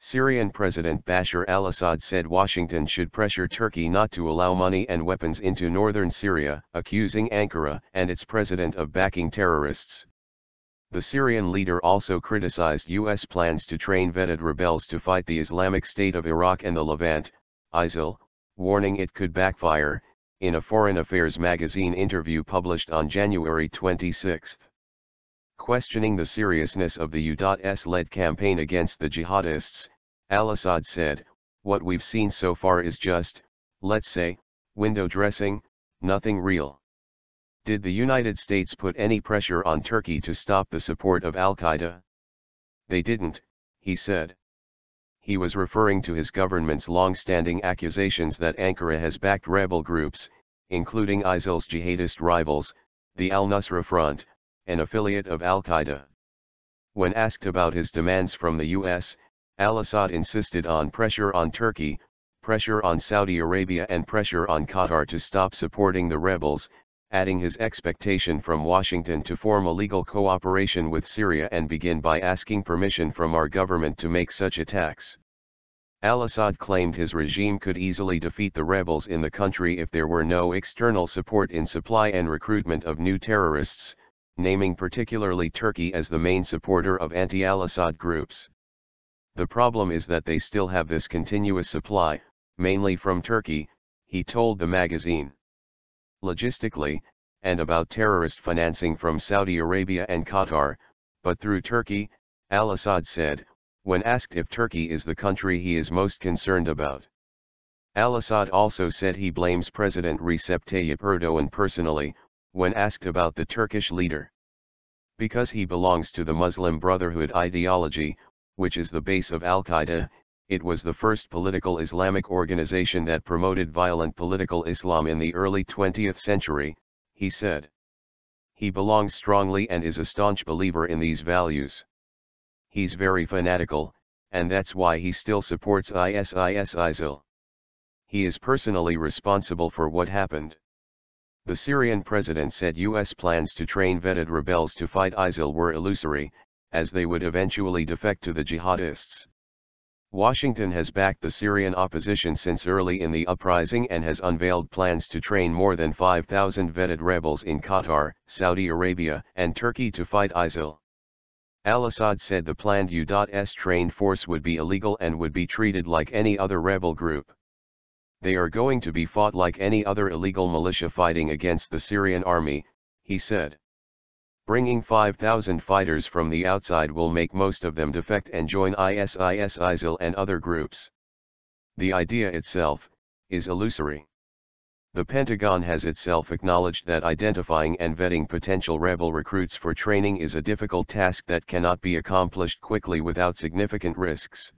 Syrian President Bashar al-Assad said Washington should pressure Turkey not to allow money and weapons into northern Syria, accusing Ankara and its president of backing terrorists. The Syrian leader also criticized U.S. plans to train vetted rebels to fight the Islamic State of Iraq and the Levant, ISIL, warning it could backfire, in a Foreign Affairs magazine interview published on January 26. Questioning the seriousness of the U.S.-led campaign against the jihadists, al-Assad said, "What we've seen so far is just, let's say, window dressing, nothing real." Did the United States put any pressure on Turkey to stop the support of al-Qaeda? They didn't, he said. He was referring to his government's long-standing accusations that Ankara has backed rebel groups, including ISIL's jihadist rivals, the al-Nusra Front, an affiliate of al-Qaeda. When asked about his demands from the U.S., al-Assad insisted on pressure on Turkey, pressure on Saudi Arabia and pressure on Qatar to stop supporting the rebels, adding his expectation from Washington to form a legal cooperation with Syria and begin by asking permission from our government to make such attacks. Al-Assad claimed his regime could easily defeat the rebels in the country if there were no external support in supply and recruitment of new terrorists, naming particularly Turkey as the main supporter of anti-al-Assad groups. The problem is that they still have this continuous supply, mainly from Turkey, he told the magazine. Logistically, and about terrorist financing from Saudi Arabia and Qatar, but through Turkey, al-Assad said, when asked if Turkey is the country he is most concerned about. Al-Assad also said he blames President Recep Tayyip Erdogan personally, when asked about the Turkish leader. Because he belongs to the Muslim Brotherhood ideology, which is the base of al-Qaeda, it was the first political Islamic organization that promoted violent political Islam in the early 20th century, he said. He belongs strongly and is a staunch believer in these values. He's very fanatical, and that's why he still supports ISIL. He is personally responsible for what happened. The Syrian president said U.S. plans to train vetted rebels to fight ISIL were illusory, as they would eventually defect to the jihadists. Washington has backed the Syrian opposition since early in the uprising and has unveiled plans to train more than 5,000 vetted rebels in Qatar, Saudi Arabia, and Turkey to fight ISIL. Al-Assad said the planned U.S. trained force would be illegal and would be treated like any other rebel group. They are going to be fought like any other illegal militia fighting against the Syrian army, he said. Bringing 5,000 fighters from the outside will make most of them defect and join ISIL and other groups. The idea itself is illusory. The Pentagon has itself acknowledged that identifying and vetting potential rebel recruits for training is a difficult task that cannot be accomplished quickly without significant risks.